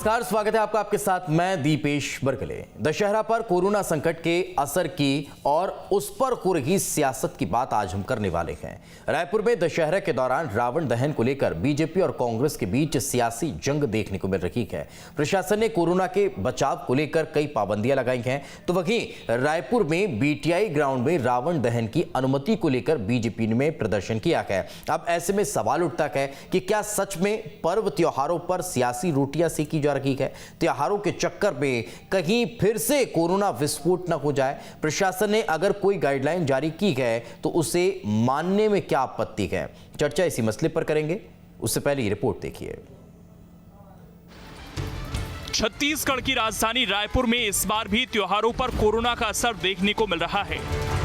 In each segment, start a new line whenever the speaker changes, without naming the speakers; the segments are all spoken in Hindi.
नमस्कार, स्वागत है आपका। आपके साथ मैं दीपेश बरगले। दशहरा पर कोरोना संकट के असर की और उस पर हो रही सियासत की बात आज हम करने वाले हैं। रायपुर में दशहरा के दौरान रावण दहन को लेकर बीजेपी और कांग्रेस के बीच सियासी जंग देखने को मिल रही है। प्रशासन ने कोरोना के बचाव को लेकर कई पाबंदियां लगाई हैं, तो वहीं रायपुर में बीटीआई ग्राउंड में रावण दहन की अनुमति को लेकर बीजेपी ने प्रदर्शन किया है। अब ऐसे में सवाल उठता है कि क्या सच में पर्व त्योहारों पर सियासी रोटियां सेकी जा रही है? त्योहारों के चक्कर में कहीं फिर से कोरोना विस्फोट न हो जाए। प्रशासन ने अगर कोई गाइडलाइन जारी की है तो उसे मानने में क्या आपत्ति है? चर्चा इसी मसले पर करेंगे। उससे पहले ये रिपोर्ट देखिए।
छत्तीसगढ़ की राजधानी रायपुर में इस बार भी त्योहारों पर कोरोना का असर देखने को मिल रहा है।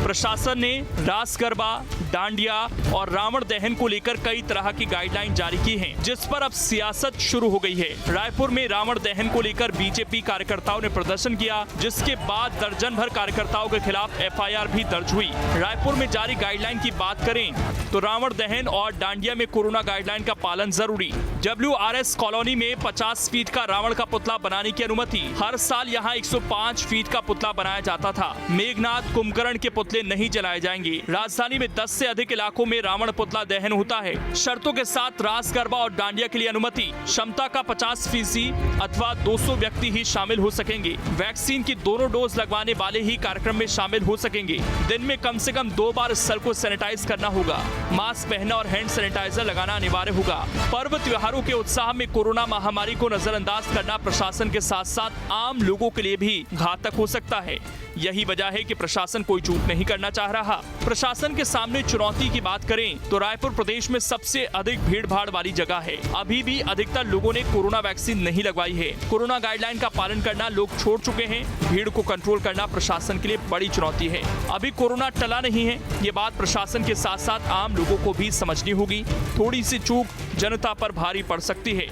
प्रशासन ने रास गरबा, डांडिया और रावण दहन को लेकर कई तरह की गाइडलाइन जारी की हैं, जिस पर अब सियासत शुरू हो गई है। रायपुर में रावण दहन को लेकर बीजेपी कार्यकर्ताओं ने प्रदर्शन किया, जिसके बाद दर्जन भर कार्यकर्ताओं के खिलाफ एफआईआर भी दर्ज हुई। रायपुर में जारी गाइडलाइन की बात करें तो रावण दहन और डांडिया में कोरोना गाइडलाइन का पालन जरूरी। WRS कॉलोनी में 50 फीट का रावण का पुतला बनाने की अनुमति। हर साल यहाँ 105 फीट का पुतला बनाया जाता था। मेघनाथ, कुंभकर्ण के पुतले नहीं जलाए जाएंगे। राजधानी में 10 से अधिक इलाकों में रावण पुतला दहन होता है। शर्तों के साथ रास गरबा और डांडिया के लिए अनुमति। क्षमता का 50% अथवा 200 व्यक्ति ही शामिल हो सकेंगे। वैक्सीन की दोनों डोज लगवाने वाले ही कार्यक्रम में शामिल हो सकेंगे। दिन में कम से कम 2 बार स्थल को सैनिटाइज करना होगा। मास्क पहनना और हैंड सैनिटाइजर लगाना अनिवार्य होगा। पर्व त्योहारों के उत्साह में कोरोना महामारी को नजरअंदाज करना प्रशासन के साथ साथ आम लोगों के लिए भी घातक हो सकता है। यही वजह है कि प्रशासन कोई चूक नहीं करना चाह रहा। प्रशासन के सामने चुनौती की बात करें तो रायपुर प्रदेश में सबसे अधिक भीड़ भाड़ वाली जगह है। अभी भी अधिकतर लोगों ने कोरोना वैक्सीन नहीं लगवाई है। कोरोना गाइडलाइन का पालन करना लोग छोड़ चुके हैं। भीड़ को कंट्रोल करना प्रशासन के लिए बड़ी चुनौती है। अभी कोरोना टला नहीं है, ये बात प्रशासन के साथ साथ आम लोगों को भी समझनी होगी। थोड़ी सी चूक जनता पर भारी पड़ सकती है।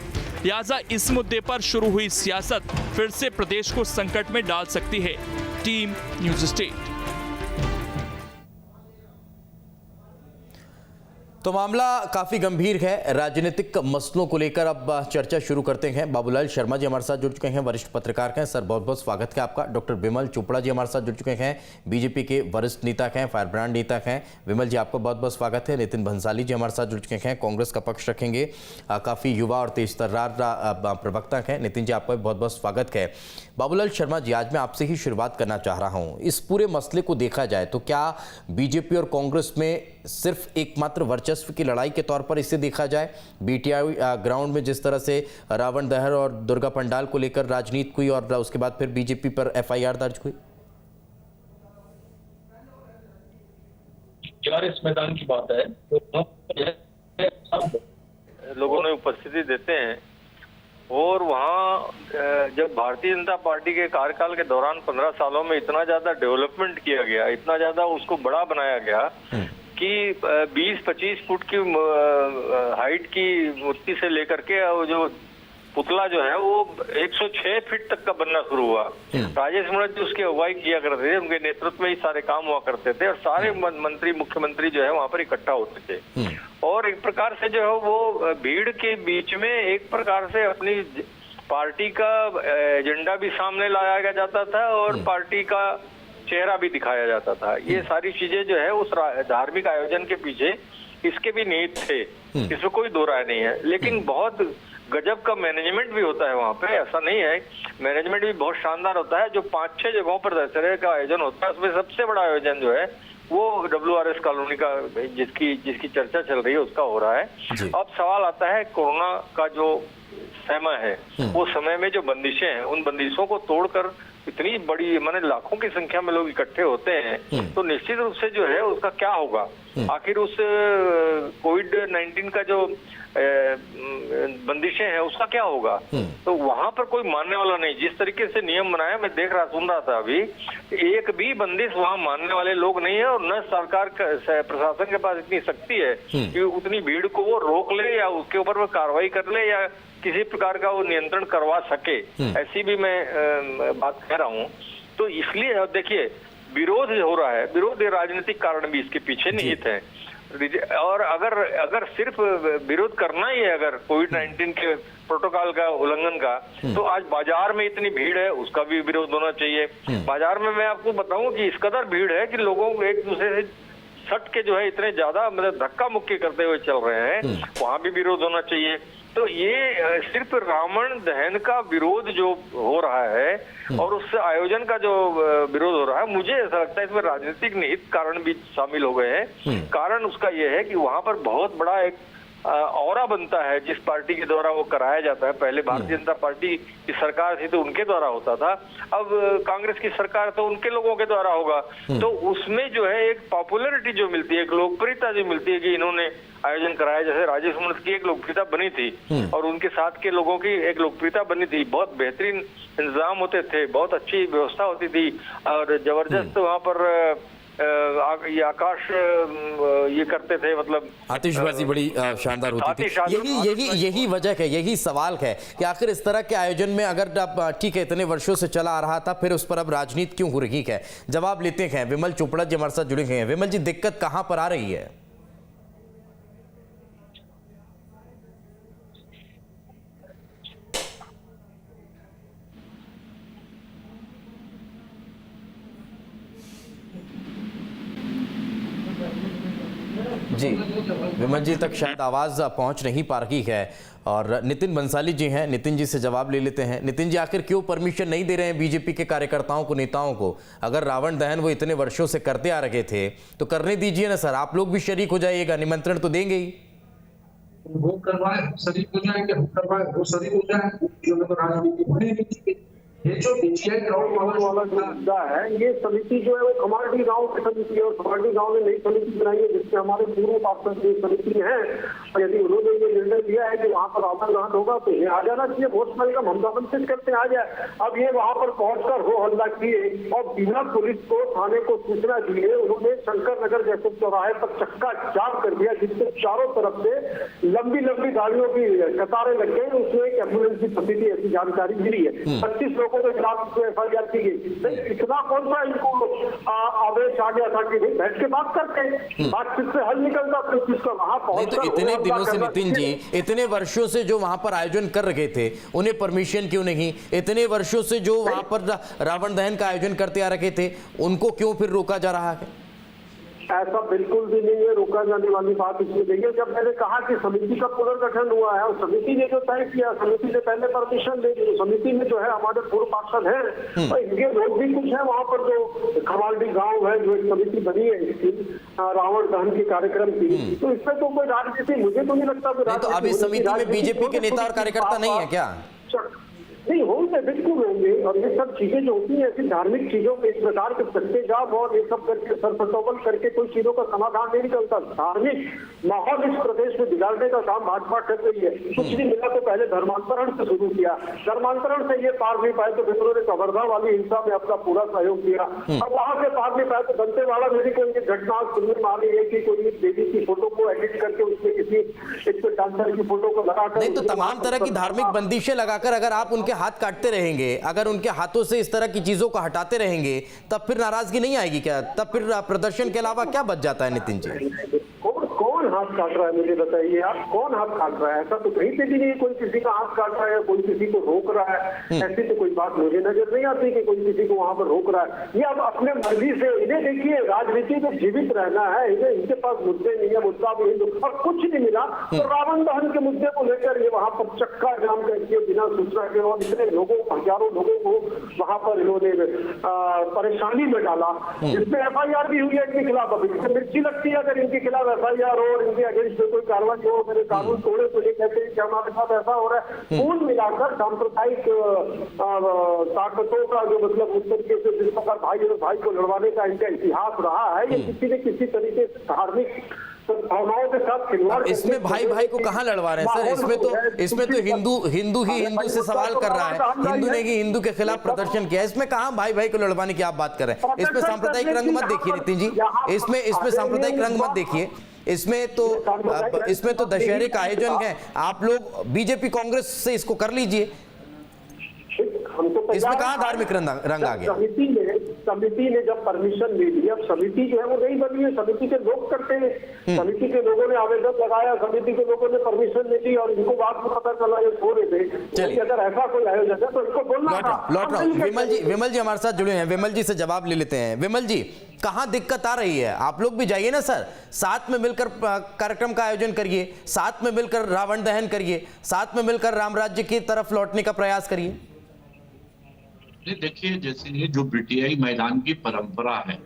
लिहाजा इस मुद्दे पर शुरू हुई सियासत फिर से प्रदेश को संकट में डाल सकती है। Team news state.
तो मामला काफी गंभीर है। राजनीतिक मसलों को लेकर अब चर्चा शुरू करते हैं। बाबूलाल शर्मा जी हमारे साथ जुड़ चुके हैं, वरिष्ठ पत्रकार हैं। सर बहुत बहुत स्वागत है आपका। डॉक्टर विमल चोपड़ा जी हमारे साथ जुड़ चुके हैं, बीजेपी के वरिष्ठ नेता हैं, फायर ब्रांड नेता हैं। विमल जी आपका बहुत बहुत स्वागत है। नितिन भंसाली जी हमारे साथ जुड़ चुके हैं, कांग्रेस का पक्ष रखेंगे, काफी युवा और तेज तर्रार प्रवक्ता हैं। नितिन जी आपका बहुत बहुत स्वागत है। बाबूलाल शर्मा जी, आज मैं आपसे ही शुरुआत करना चाह रहा हूँ। इस पूरे मसले को देखा जाए तो क्या बीजेपी और कांग्रेस में सिर्फ एकमात्र वर्चस्व की लड़ाई के तौर पर इसे देखा जाए? बीटीआई ग्राउंड में जिस तरह से रावण दहन और दुर्गा पंडाल को लेकर राजनीति हुई और उसके बाद फिर बीजेपी पर एफआईआर दर्ज हुई।
यार इस मैदान की बात है तो लोगों ने उपस्थिति देते हैं और वहाँ जब भारतीय जनता पार्टी के कार्यकाल के दौरान 15 सालों में इतना ज्यादा डेवलपमेंट किया गया, इतना ज्यादा उसको बड़ा बनाया गया कि 20-25 फुट की हाइट की मूर्ति से लेकर के वो जो पुतला जो है वो 106 फीट तक का बनना शुरू हुआ। राजेश मणत जी उसकी अगुवाई किया करते थे, उनके नेतृत्व में ही सारे काम हुआ करते थे और सारे मंत्री मुख्यमंत्री जो है वहाँ पर इकट्ठा होते थे और एक प्रकार से जो है वो भीड़ के बीच में एक प्रकार से अपनी पार्टी का एजेंडा भी सामने लाया जाता था और पार्टी का चेहरा भी दिखाया जाता था। ये सारी चीजें जो है उस धार्मिक आयोजन के पीछे इसके भी निहित थे, इसमें कोई दो राय नहीं है। लेकिन बहुत गजब का मैनेजमेंट भी होता है वहाँ पे, ऐसा नहीं है। मैनेजमेंट भी बहुत शानदार होता है। जो 5-6 जगहों पर दशहरे का आयोजन होता है उसमें सबसे बड़ा आयोजन जो है वो WRS कॉलोनी का जिसकी चर्चा चल रही है उसका हो रहा है। अब सवाल आता है कोरोना का जो समय है वो समय में जो बंदिशें हैं उन बंदिशों को तोड़कर इतनी बड़ी माने लाखों की संख्या में लोग इकट्ठे होते हैं तो निश्चित रूप से जो है उसका क्या होगा। आखिर उस कोविड-19 का जो बंदिशें हैं उसका क्या होगा। तो वहां पर कोई मानने वाला नहीं। जिस तरीके से नियम बनाया, मैं सुन रहा था अभी, एक भी बंदिश वहां मानने वाले लोग नहीं है और न सरकार प्रशासन के पास इतनी शक्ति है कि उतनी भीड़ को वो रोक ले या उसके ऊपर वो कार्रवाई कर ले या किसी प्रकार का वो नियंत्रण करवा सके। ऐसी भी मैं बात कह रहा हूँ। तो इसलिए देखिए विरोध हो रहा है, विरोध राजनीतिक कारण भी इसके पीछे निहित है। और अगर सिर्फ विरोध करना ही है, अगर कोविड-19 के प्रोटोकॉल का उल्लंघन का, तो आज बाजार में इतनी भीड़ है, उसका भी विरोध होना चाहिए। बाजार में मैं आपको बताऊं कि इस कदर भीड़ है कि लोगों को एक दूसरे से सट के जो है इतने ज्यादा मतलब धक्का मुक्की करते हुए चल रहे हैं, वहां भी विरोध होना चाहिए। तो ये सिर्फ रावण दहन का विरोध जो हो रहा है और उस आयोजन का जो विरोध हो रहा है, मुझे ऐसा लगता है इसमें राजनीतिक निहित कारण भी शामिल हो गए हैं। कारण उसका ये है कि वहां पर बहुत बड़ा एक औरा बनता है जिस पार्टी के द्वारा वो कराया जाता है। पहले भारतीय जनता पार्टी की सरकार थी तो उनके द्वारा होता था, अब कांग्रेस की सरकार तो उनके लोगों के द्वारा होगा। तो उसमें जो है एक पॉपुलैरिटी जो मिलती है, एक लोकप्रियता जो मिलती है कि इन्होंने आयोजन कराया, जैसे राजेश मूणत की एक लोकप्रियता बनी थी और उनके साथ के लोगों की एक लोकप्रियता बनी थी। बहुत बेहतरीन इंतजाम होते थे, बहुत अच्छी व्यवस्था होती थी और जबरदस्त वहाँ पर ये आकाश ये करते थे, मतलब
आतिशबाजी बड़ी शानदार होती थी। यही वजह है, यही सवाल है कि आखिर इस तरह के आयोजन में अगर आप ठीक है इतने वर्षों से चला आ रहा था, फिर उस पर अब राजनीति क्यों हो रही है? जवाब लेते हैं विमल चोपड़ा जी हमारे साथ जुड़े हैं। विमल जी, दिक्कत कहां पर आ रही है? जी, विमल जी तक शायद आवाज़ पहुंच नहीं पा रही है और नितिन बंसाली जी हैं, नितिन जी से जवाब ले लेते हैं। नितिन जी, आखिर क्यों परमिशन नहीं दे रहे हैं बीजेपी के कार्यकर्ताओं को, नेताओं को? अगर रावण दहन वो इतने वर्षों से करते आ रहे थे तो करने दीजिए ना सर, आप लोग भी शरीक हो जाइएगा, निमंत्रण तो देंगे ही।
वो करवाए शरीक हो जाएंगे, हम करवाए वो शरीक हो जाएंगे, जो तो राजनीति बनी नहीं थी। ये जो बीजेपी ग्राउंड लेवल वाला जो मुद्दा है, ये समिति जो है वो खमारडी गांव की समिति है और खमारडी गांव ने नई समिति बनाई है जिससे हमारे पूर्व पार्षद की समिति है। और यदि उन्होंने ये निर्णय लिया है कि वहाँ पर रावण दहन होगा तो ये आ जाना चाहिए, बहुत वेलकम, हम आमंत्रित करते आ जाए। अब ये वहाँ पर पहुंचकर हो हल्ला किए और बिना पुलिस को थाने को सूचना दिए उन्होंने शंकर नगर जैसे चौराहे पर चक्का जाम कर दिया, जिससे चारों तरफ से लंबी लंबी गाड़ियों की कतारें लग गई। उसमें एक एम्बुलेंस की फंसी थी, ऐसी जानकारी मिली है। 25 लोगों के खिलाफ एफआईआर की गई। इतना कौन सा इनको आदेश आ गया था कि बैठ के बात करते, बातचीत से हल निकलता, फिर किसका वहां पहुंच।
तो इतने दिनों से नितिन जी, इतने वर्षों से जो वहां पर आयोजन कर रहे थे उन्हें परमिशन क्यों नहीं? इतने वर्षों से जो वहां पर रावण दहन का आयोजन करते आ रहे थे उनको क्यों फिर रोका जा रहा है?
ऐसा बिल्कुल भी नहीं है, रोका जाने वाली बात इसमें नहीं है। जब मैंने कहा कि समिति का पुनर्गठन हुआ है और समिति ने जो तय किया, समिति ने पहले परमिशन दे दी। समिति में जो है हमारे पूर्व पार्षद हैं और इनके लोग भी कुछ है वहाँ पर, जो खमारडी गांव है, जो एक समिति बनी है इसकी रावण दहन के कार्यक्रम की, तो इसमें तो कोई राजनीति मुझे तो नहीं लगता।
तो अभी समिति में बीजेपी के नेता और कार्यकर्ता नहीं है क्या?
नहीं होंगे, बिल्कुल होंगे। और ये सब चीजें जो होती हैं ऐसी धार्मिक चीजों पे इस प्रकार के सत्ते जाप और ये सब करके सरपटोबल करके कोई चीजों का समाधान नहीं निकलता। धार्मिक माहौल इस प्रदेश में बिगाड़ने का काम भाजपा कर रही है। कुछ नहीं मिला तो पहले धर्मांतरण से शुरू किया, धर्मांतरण से ये पार नहीं पाए तो फिर ने कवर्धा वाली हिंसा में अपना पूरा सहयोग किया, और वहां से पार नहीं पाए तो दंतेवाड़ा में भी कोई घटना सुनने में आ रही है कि कोई देवी की फोटो को एडिट करके उसमें किसी एक डांसर की फोटो को लगाकर।
नहीं तो तमाम तरह की धार्मिक बंदिशें लगाकर अगर आप उनके हाथ काटते रहेंगे, अगर उनके हाथों से इस तरह की चीजों को हटाते रहेंगे, तब फिर नाराजगी नहीं आएगी क्या? तब फिर प्रदर्शन के अलावा क्या बच जाता है नितिन जी?
कौन हाथ काट रहा है मुझे बताइए आप, कौन हाथ काट रहा है? ऐसा तो कहीं पे भी नहीं कोई किसी का हाथ काट रहा है, कोई किसी को रोक रहा है। ऐसी तो कोई बात मुझे नजर नहीं आती कि कोई किसी को वहां पर रोक रहा है। ये अब अपने मर्जी से, इन्हें देखिए राजनीति में जीवित रहना है, इन्हें इनके पास मुद्दे नहीं है, मुद्दा भी और कुछ नहीं मिला तो रावण दहन के मुद्दे को लेकर ये वहां पर चक्का जाम करके बिना सूचना के और इतने लोगों, हजारों लोगों को वहां पर इन्होंने परेशानी में डाला, जिसमें एफआईआर भी हुई है इनके खिलाफ। अभी मिर्ची लगती है अगर इनके खिलाफ एफआईआर और इनके अगेंस्ट कोई कार्रवाई हो, मेरे कानून तोड़े तो ये कहते हैं कि हमारे साथ ऐसा हो रहा है। कुल मिलाकर सांप्रदायिक ताकतों का जो मतलब उस तरीके से जिस प्रकार भाई और भाई को लड़वाने का इनका इतिहास रहा है, ये किसी न किसी तरीके से धार्मिक भावनाओं के साथ खिलवाड़।
इसमें भाई भाई को कहाँ लड़वा रहे हैं सर? इसमें तो हिंदू ही हिंदू से सवाल कर रहा है, हिंदू ने ही हिंदू के खिलाफ प्रदर्शन किया। इसमें कहाँ भाई भाई को लड़वाने की आप बात कर रहे हैं? इसमें सांप्रदायिक रंग मत देखिए नितिन जी, इसमें सांप्रदायिक रंग मत देखिए। इसमें तो दशहरे का आयोजन है, आप लोग बीजेपी कांग्रेस से इसको कर लीजिए।
हम तो
इसमें कहाँ धार्मिक रंग आ गया?
समिति ने जब परमिशन ले ली, अब समिति जो है वो नहीं बनी है, समिति के लोग करते हैं। समिति के लोगों ने आवेदन लगाया, समिति के लोगों ने परमिशन ले ली और इनको बात में पता चला ये सो रहे थे।
चलिए,
अगर ऐसा कोई आयोजन है तो इनको बोलना
लौट रहा हूँ। विमल जी हमारे साथ जुड़े हैं, विमल जी से जवाब ले लेते हैं। विमल जी, कहाँ दिक्कत आ रही है? आप लोग भी जाइए ना सर, साथ में मिलकर कार्यक्रम का आयोजन करिए, साथ में मिलकर रावण दहन करिए, साथ में मिलकर राम राज्य की तरफ लौटने का प्रयास करिए।
देखिए, जैसे ये जो बीटीआई मैदान की परंपरा है,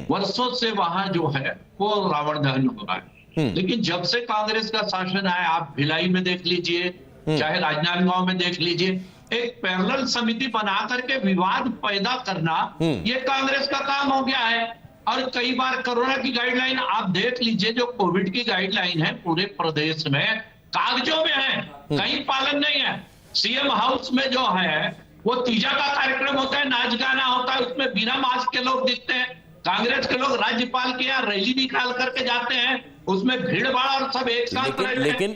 वर्षों से वहां जो है वो रावण दहन हो रहा है। लेकिन जब से कांग्रेस का शासन आया, आप भिलाई में देख लीजिए, चाहे राजनांदगांव में देख लीजिए, एक पैरेलल समिति बना करके विवाद पैदा करना ये कांग्रेस का काम हो गया है। और कई बार कोरोना की गाइडलाइन आप देख लीजिए, जो कोविड की गाइडलाइन है पूरे प्रदेश में कागजों में है, कहीं पालन नहीं है। सीएम हाउस में जो है वो तीजा का कार्यक्रम होता है, नाच गाना होता है, उसमें बिना मास्क के लोग दिखते हैं। कांग्रेस के लोग राज्यपाल के यहाँ रैली निकाल करके जाते हैं, उसमें भीड़ भाड़ और सब एक साथ।
लेकिन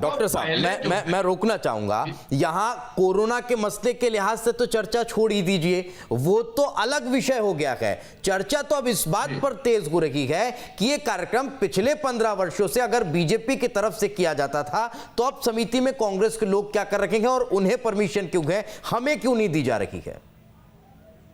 डॉक्टर साहब मैं रोकना चाहूंगा यहाँ, कोरोना के मसले के लिहाज से तो चर्चा छोड़ ही दीजिए, वो तो अलग विषय हो गया है। चर्चा तो अब इस बात पर तेज हो रही है कि ये कार्यक्रम पिछले 15 वर्षों से अगर बीजेपी की तरफ से किया जाता था तो अब समिति में कांग्रेस के लोग क्या कर रहे हैं और उन्हें परमिशन क्यों है, हमें क्यों नहीं दी जा रही है?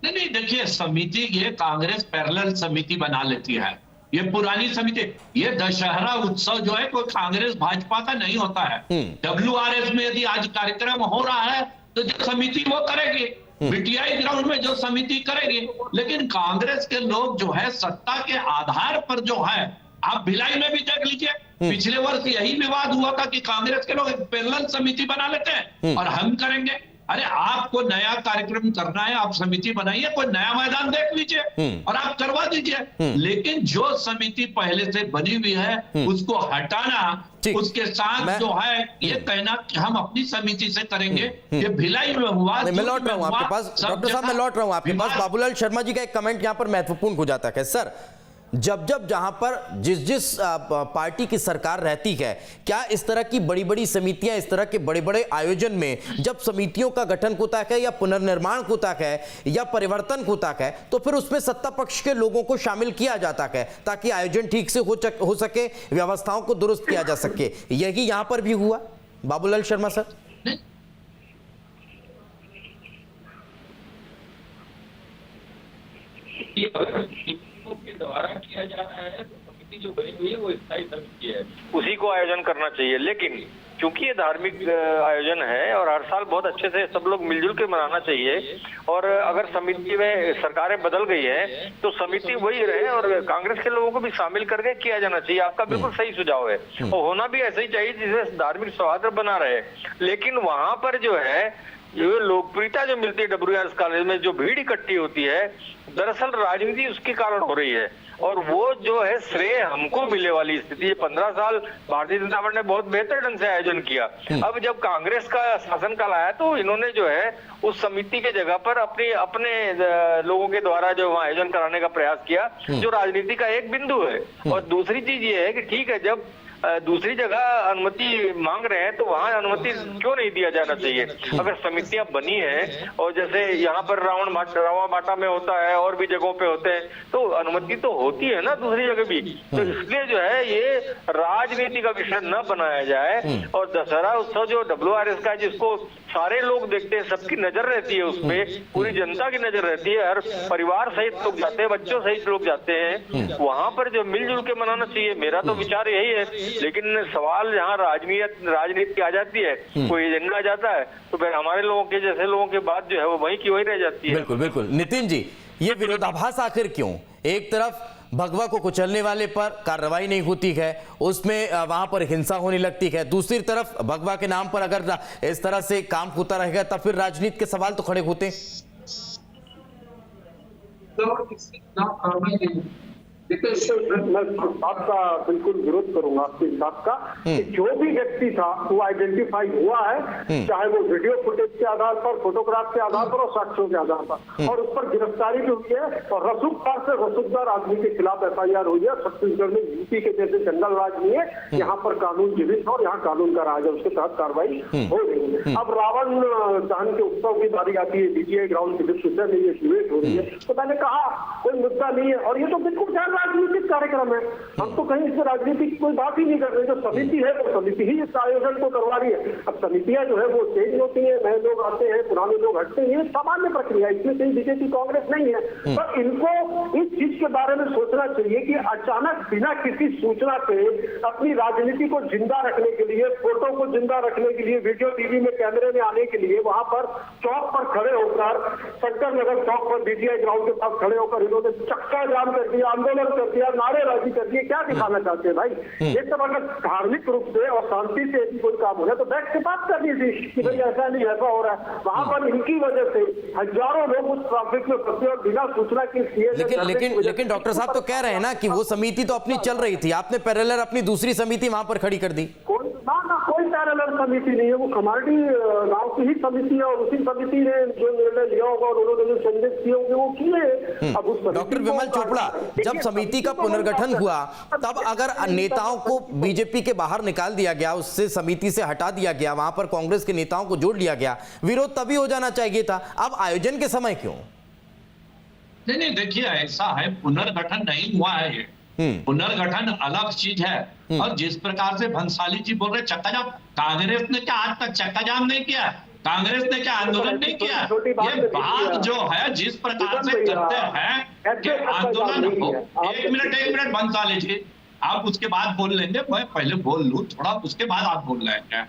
नहीं, देखिए, समिति ये कांग्रेस पैरेलल समिति बना लेती है, ये पुरानी समिति। ये दशहरा उत्सव जो है कोई कांग्रेस भाजपा का नहीं होता है। WRS में यदि आज कार्यक्रम हो रहा है तो जो समिति वो करेगी, बीटीआई ग्राउंड में जो समिति करेगी। लेकिन कांग्रेस के लोग जो है सत्ता के आधार पर जो है, आप भिलाई में भी देख लीजिए, पिछले वर्ष यही विवाद हुआ था कि कांग्रेस के लोग एक पैरेलल समिति बना लेते हैं और हम करेंगे। अरे आपको नया कार्यक्रम करना है, आप समिति बनाइए, कोई नया मैदान देख लीजिए और आप करवा दीजिए। लेकिन जो समिति पहले से बनी हुई है उसको हटाना, उसके साथ जो है ये कहना कि हम अपनी समिति से करेंगे, ये भिलाई में हुआ।
मैं लौट रहा हूं आपके पास डॉक्टर साहब, मैं लौट रहा हूं आपके पास। बाबूलाल शर्मा जी का एक कमेंट यहां पर महत्वपूर्ण हो जाता है। सर, जब जहां पर जिस पार्टी की सरकार रहती है, क्या इस तरह की बड़ी बड़ी समितियां, इस तरह के बड़े बड़े आयोजन में जब समितियों का गठन होता है या पुनर्निर्माण होता है या परिवर्तन होता है तो फिर उसमें सत्ता पक्ष के लोगों को शामिल किया जाता है ताकि आयोजन ठीक से हो सके, व्यवस्थाओं को दुरुस्त किया जा सके? यही यहां पर भी हुआ बाबूलाल शर्मा सर?
के द्वारा किया जा रहा है तो समिति जो बनी हुई है वो स्थायी समिति है, उसी को आयोजन करना चाहिए। लेकिन क्योंकि ये धार्मिक आयोजन है और हर साल बहुत अच्छे से सब लोग मिलजुल के मनाना चाहिए, और अगर समिति में सरकारें बदल गई है तो समिति वही रहे और कांग्रेस के लोगों को भी शामिल करके किया जाना चाहिए। आपका बिल्कुल सही सुझाव है और होना भी ऐसा ही चाहिए जिससे धार्मिक सौहार्द बना रहे। लेकिन वहां पर जो है ये लोकप्रियता जो मिलती है WRS कॉलेज में, जो भीड़ इकट्ठी होती है, दरअसल राजनीति उसके कारण हो रही है और वो जो है श्रेय हमको मिलने वाली स्थिति है। 15 साल भारतीय जनता पार्टी ने बहुत बेहतर ढंग से आयोजन किया। अब जब कांग्रेस का शासनकाल आया तो इन्होंने जो है उस समिति के जगह पर अपने लोगों के द्वारा जो वहाँ आयोजन कराने का प्रयास किया, जो राजनीति का एक बिंदु है। और दूसरी चीज ये है कि ठीक है, जब दूसरी जगह अनुमति मांग रहे हैं तो वहां अनुमति क्यों नहीं दिया जाना चाहिए? अगर समितियां बनी है और जैसे यहाँ पर रावा बाटा में होता है और भी जगहों पे होते हैं तो अनुमति तो होती है ना दूसरी जगह भी। तो इसलिए जो है ये राजनीति का विषय न बनाया जाए। और दशहरा उत्सव जो WRS का है, जिसको सारे लोग देखते हैं, सबकी नजर रहती है उसमें, पूरी जनता की नजर रहती है, हर परिवार सहित लोग जाते हैं, बच्चों सहित लोग जाते हैं, वहां पर जो मिलजुल के मनाना चाहिए। मेरा तो विचार यही है। लेकिन सवाल जहाँ राजनीति आ जाती है, कोई एजेंडा आ जाता है तो फिर हमारे लोगों के जैसे लोगों के बात जो है वो वहीं की वहीं रह जाती है।
बिल्कुल बिल्कुल। नितिन जी, ये विरोधाभास आखिर क्यों? एक तरफ भगवा को कुचलने वाले पर कार्रवाई नहीं होती है, उसमें वहां पर हिंसा होने लगती है, दूसरी तरफ भगवा के नाम पर अगर इस तरह से काम होता रहेगा तब फिर राजनीति के सवाल तो खड़े होते हैं।
देखिए, मैं आपका बिल्कुल विरोध करूंगा आपके इस बात का कि जो भी व्यक्ति था वो आइडेंटिफाई हुआ है, चाहे वो वीडियो फुटेज के आधार पर, फोटोग्राफ के आधार पर और साक्ष्यों के आधार पर, और उस पर गिरफ्तारी भी हुई है। और रसूखदार से रसूखदार आदमी के खिलाफ FIR हुई है। छत्तीसगढ़ में यूपी के जैसे जंगल राज नहीं है, यहाँ पर कानून जीवित है और यहाँ कानून का राज है, उसके तहत कार्रवाई हो रही है। अब रावण दहन के उत्सव की बारी आती है, DGI ग्राउंड के विषय में ये डिबेट हो रही है, तो मैंने कहा कोई मुद्दा नहीं है और ये तो बिल्कुल राजनीतिक कार्यक्रम है। हम तो कहीं इसमें राजनीति की कोई बात ही नहीं कर रहे। जो समिति है वो समिति ही इस आयोजन को करवा रही है। अब समितियां जो है वो चेंज होती है, नए लोग आते हैं, पुराने लोग हटते हैं, सामान्य प्रक्रिया, इसमें कहीं बीजेपी कांग्रेस नहीं है। पर इनको इस चीज के बारे में सोचना चाहिए कि अचानक बिना किसी सूचना के अपनी राजनीति को जिंदा रखने के लिए, फोटो को जिंदा रखने के लिए, वीडियो टीवी में कैमरे में आने के लिए वहां पर चौक पर खड़े होकर, शंकर नगर चौक पर DGI ग्राउंड के पास खड़े होकर इन्होंने चक्का जाम कर दिया, आंदोलन कर दिया, नारेबाजी कर दिए। क्या दिखाना चाहते हैं भाई? ये सब अगर धार्मिक रूप से और शांति से यदि कोई काम हो रहा है तो बैठ के बात करनी थी कि भाई ऐसा नहीं, ऐसा हो रहा है। वहां पर इनकी वजह से हजारों लोग उस ट्रैफिक में फंसे और बिना सूचना के
लेकिन डॉक्टर साहब तो कह रहे हैं ना कि वो समिति तो अपनी चल रही थी, आपने पैरेलल अपनी दूसरी समिति वहां पर खड़ी कर दी।
कोई पैरेलल समिति नहीं है, वो खमाड़ी गांव की ही समिति है और उसी समिति ने जो निर्णय लिया होगा और उन्होंने जो संदेश दिए होंगे वो किए। अब उस
डॉक्टर विमल चोपड़ा, जब समिति का पुनर्गठन हुआ तब अगर नेताओं को बीजेपी के बाहर निकाल दिया गया, उससे समिति से हटा दिया गया, वहां पर कांग्रेस के नेताओं को जोड़ लिया गया, विरोध तभी हो जाना चाहिए था। अब आयोजन के समय क्यों?
नहीं, देखिए ऐसा है, पुनर्गठन नहीं हुआ है ये। पुनर्गठन अलग चीज है। और जिस प्रकार से भंसाली जी बोल रहे चक्का जाम, कांग्रेस ने क्या आज तक चक्का जाम नहीं किया? कांग्रेस ने क्या आंदोलन नहीं किया? ये बात जो है जिस प्रकार से करते हैं कि आंदोलन हो। एक मिनट भंसाली जी, आप उसके बाद बोल लेंगे, मैं पहले बोल लूं थोड़ा, उसके बाद आप बोल रहे हैं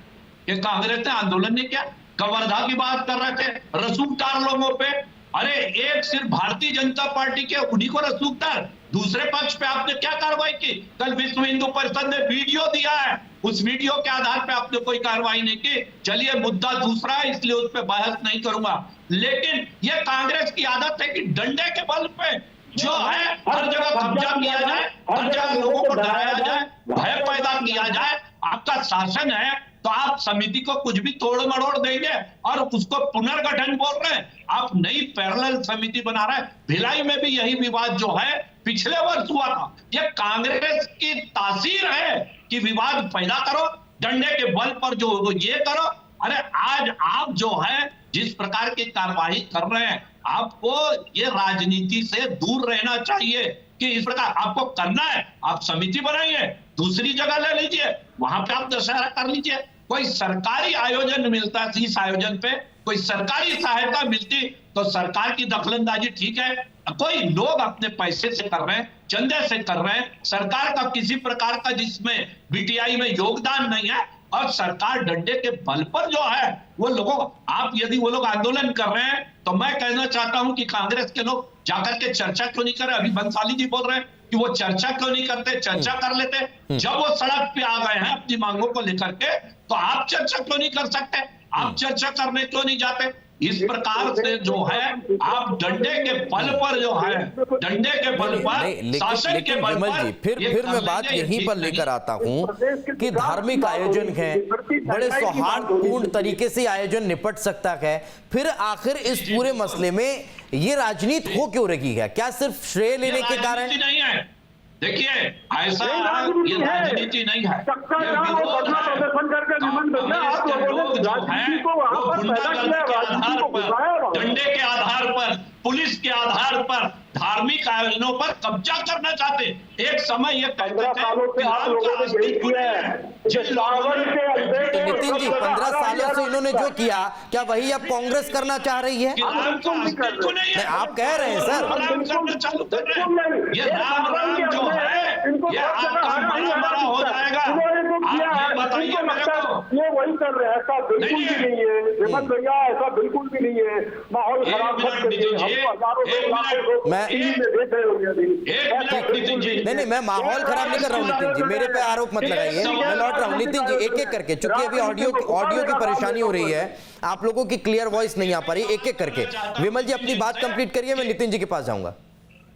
कि कांग्रेस ने आंदोलन नहीं किया। कवर्धा की बात कर रहे थे, रसूखदार लोगों पे। अरे एक सिर्फ भारतीय जनता पार्टी के उन्हीं को रसूखदार, दूसरे पक्ष पे आपने क्या कार्रवाई की? कल विश्व हिंदू परिषद ने वीडियो दिया है, उस वीडियो के आधार पे आपने कोई कार्रवाई नहीं की। चलिए मुद्दा दूसरा है, इसलिए उस पर बहस नहीं करूंगा। लेकिन ये कांग्रेस की आदत है कि डंडे के बल पे जो है हर जगह कब्जा किया जाए, हर जगह लोगों को डराया जाए, भय पैदा किया जाए। आपका शासन है तो आप समिति को कुछ भी तोड़ मरोड़ देंगे और उसको पुनर्गठन बोल रहे हैं। आप नई पैरेलल समिति बना रहे हैं। भिलाई में भी यही विवाद जो है पिछले वर्ष हुआ था। ये कांग्रेस की तासीर है कि विवाद पैदा करो, डंडे के बल पर जो ये करो। अरे आज आप जो है जिस प्रकार की कार्यवाही कर रहे हैं, आपको ये राजनीति से दूर रहना चाहिए कि इस प्रकार आपको करना है, आप समिति बनाइए, दूसरी जगह ले लीजिए, वहां पे आप दशहरा कर लीजिए। कोई सरकारी आयोजन मिलता है, इस आयोजन पे कोई सरकारी सहायता मिलती तो सरकार की दखलंदाजी ठीक है। कोई लोग अपने पैसे से कर रहे हैं, चंदे से कर रहे हैं, सरकार का किसी प्रकार का जिसमें BTI में योगदान नहीं है और सरकार डंडे के बल पर जो है वो लोगों, आप यदि वो लोग आंदोलन कर रहे हैं तो मैं कहना चाहता हूं कि कांग्रेस के लोग जाकर के चर्चा क्यों नहीं कर रहे? अभी बंसाली जी बोल रहे हैं कि वो चर्चा क्यों नहीं करते? चर्चा कर लेते। जब वो सड़क पे आ गए हैं अपनी मांगों को लेकर के, तो आप चर्चा क्यों नहीं कर सकते? आप चर्चा करने क्यों नहीं जाते? इस प्रकार से जो है आप डंडे के बल पर जो है, डंडे के बल पर, शासन के बल पर।
फिर मैं बात यहीं पर लेकर आता हूं कि धार्मिक आयोजन है, बड़े सौहार्दपूर्ण तरीके से आयोजन निपट सकता है, फिर आखिर इस पूरे मसले में ये राजनीति हो क्यों रही है? क्या सिर्फ श्रेय लेने के कारण?
नहीं है, देखिए ऐसा ये राजनीति नहीं है। डंडे के आधार पर, पुलिस के आधार पर, धार्मिक आयोजनों पर कब्जा करना चाहते। एक समय ये कहते थे
नितिन जी 15 सालों से इन्होंने जो किया, क्या वही अब कांग्रेस करना चाह रही है? नहीं, आप कह रहे हैं सर।
ये राम जो है ये आपका बड़ा हो जाएगा। आप बताइए मेरे को,
ये वही कर रहे हैं। ऐसा बिल्कुल भी नहीं है हेमंत भैया, ऐसा बिल्कुल भी नहीं है। माहौल खराब मत करिए।
नहीं, मैं माहौल खराब नहीं कर रहा हूँ नितिन जी, मेरे पे आरोप मत लगाइए। मैं लौट रहा हूँ नितिन जी, एक एक करके, चूंकि अभी ऑडियो की परेशानी हो रही है, आप लोगों की क्लियर वॉइस नहीं आ पा रही, एक एक करके। विमल जी अपनी बात कंप्लीट करिए, मैं नितिन जी के पास जाऊंगा।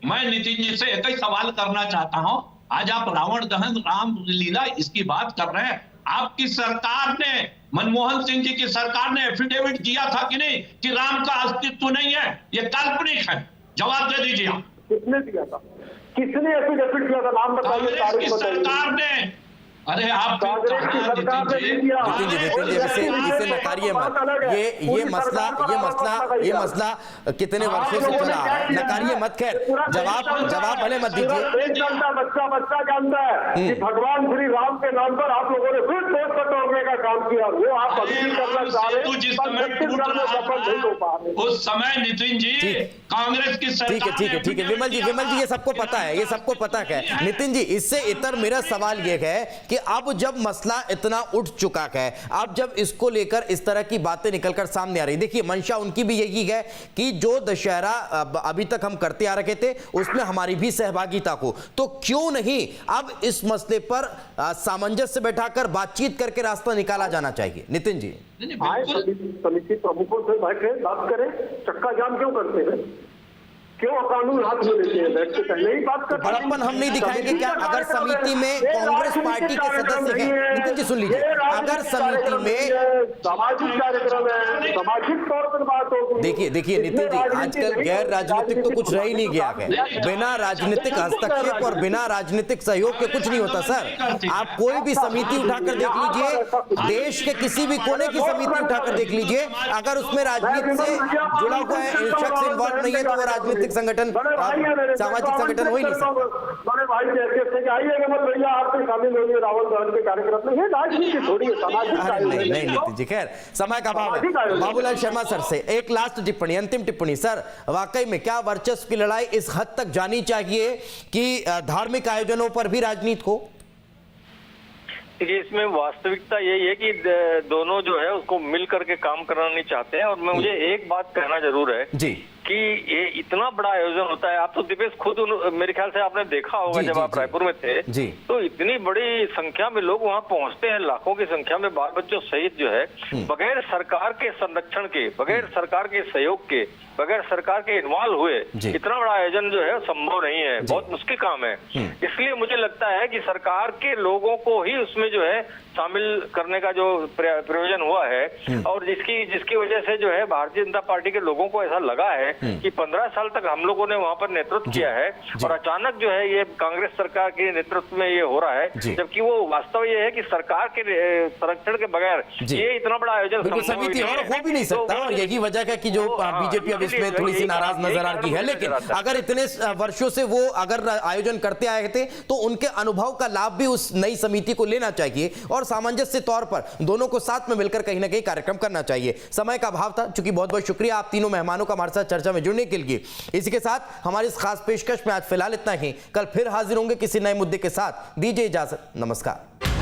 मैं नितिन जी से एक ही सवाल करना चाहता हूं। आज आप रावण दहन रामलीला इसकी बात कर रहे हैं। आपकी सरकार ने, मनमोहन सिंह जी की सरकार ने एफिडेविट दिया था कि नहीं कि राम का अस्तित्व नहीं है, ये काल्पनिक है? जवाब दे दीजिए आप।
किसने दिया था? किसने एफिडेविट दिया था? नाम बताइए,
कांग्रेस की
तारीख बताइए।
सरकार ने। अरे आप
कांग्रेस की सरकार ने नहीं दिया।
नितिन जी इसे नकारिए मत। ये मसला कितने वर्षों से चला आ रहा है, नकारिए मत। खैर जवाब भले मत दीजिए।
एक घंटा बच्चा जानता है कि भगवान श्री राम के नाम पर आप लोगों ने फिर देश को तोड़ने का काम किया, वो आप अभी भी करना चाह रहे हैं, छत्तीसगढ़ में सफल नहीं हो पा रहे।
उस समय नितिन जी कांग्रेस की सरकार।
ठीक है विमल जी ये सबको पता है, ये सबको पता है। नितिन जी इससे इतर मेरा सवाल ये है कि अब जब मसला इतना उठ चुका है, अब जब इसको लेकर इस तरह की बातें निकलकर सामने आ रही, देखिए मंशा उनकी भी यही है कि जो दशहरा अभी तक हम करते आ रहे थे उसमें हमारी भी सहभागिता हो, तो क्यों नहीं अब इस मसले पर सामंजस्य बैठाकर बातचीत करके रास्ता निकाला जाना चाहिए? नितिन जी
समिति प्रमुखों से बैठे, बात करें। चक्का जाम क्यों करते हैं? क्यों कानून हाथ में लेते हैं? बैठ के पहले ही बात कर।
बड़प्पन हम नहीं दिखाएंगे क्या? अगर समिति में कांग्रेस पार्टी के सदस्य हैं, नितिन जी सुन लीजिए, अगर समिति में
सामाजिक कार्यक्रम है, सामाजिक तौर पर बात होगी।
देखिए नितिन जी आजकल गैर राजनीतिक तो कुछ रह ही नहीं गया है। बिना राजनीतिक हस्तक्षेप और बिना राजनीतिक सहयोग के कुछ नहीं होता सर। आप कोई भी समिति उठाकर देख लीजिए, देश के किसी भी कोने की समिति उठाकर देख लीजिए, अगर उसमें राजनीति से जुड़ा हुआ है, शख्स इन्वॉल्व नहीं है, तो वो राजनीतिक संगठन, सामाजिक संगठन हो ही नहीं सकता।
बड़े भाई कहते हैं आइएगा मत भैया, आप भी शामिल होइए रावण दहन के कार्यक्रम में। ये राजनीति थोड़ी है, सामाजिक
नहीं नितिन जी, खैर समय का अभाव है। बाबूलाल शर्मा सर से एक लास्ट टिप्पणी, अंतिम टिप्पणी सर, वाकई में क्या वर्चस्व की लड़ाई इस हद तक जानी चाहिए कि धार्मिक आयोजनों पर भी राजनीति हो?
देखिए इसमें वास्तविकता यही है कि दोनों जो है उसको मिल करके काम कराना नहीं चाहते हैं। और मुझे एक बात कहना जरूर है
जी
कि ये इतना बड़ा आयोजन होता है। आप तो दीपेश खुद मेरे ख्याल से आपने देखा होगा जब आप रायपुर में थे
जी,
तो इतनी बड़ी संख्या में लोग वहाँ पहुँचते हैं, लाखों की संख्या में बाल बच्चों सहित जो है, बगैर सरकार के संरक्षण के, बगैर सरकार के सहयोग के, बगैर सरकार के इन्वॉल्व हुए इतना बड़ा आयोजन जो है संभव नहीं है, बहुत मुश्किल काम है। इसलिए मुझे लगता है कि सरकार के लोगों को ही उसमें जो है शामिल करने का जो प्रयोजन हुआ है, और जिसकी वजह से जो है भारतीय जनता पार्टी के लोगों को ऐसा लगा है कि 15 साल तक हम लोगों ने वहां पर नेतृत्व किया है और अचानक जो है ये कांग्रेस सरकार के नेतृत्व में ये हो रहा है, जबकि वो वास्तव ये है कि सरकार के संरक्षण के बगैर ये इतना बड़ा आयोजन
समिति और हो भी नहीं सकता। और यही वजह है कि जो बीजेपी अब इसमें थोड़ी सी नाराज नजर आ रही है, लेकिन अगर इतने वर्षों से वो अगर आयोजन करते आए थे तो उनके अनुभव का लाभ भी उस नई समिति को लेना चाहिए और सामंजस्य तौर पर दोनों को साथ में मिलकर कहीं ना कहीं कार्यक्रम करना चाहिए। समय का अभाव था, चूंकि बहुत बहुत शुक्रिया आप तीनों मेहमानों का हमारे साथ चर्चा में जुड़ने के लिए। इसी के साथ हमारी इस खास पेशकश में आज फिलहाल इतना ही। कल फिर हाजिर होंगे किसी नए मुद्दे के साथ। दीजिए इजाजत, नमस्कार।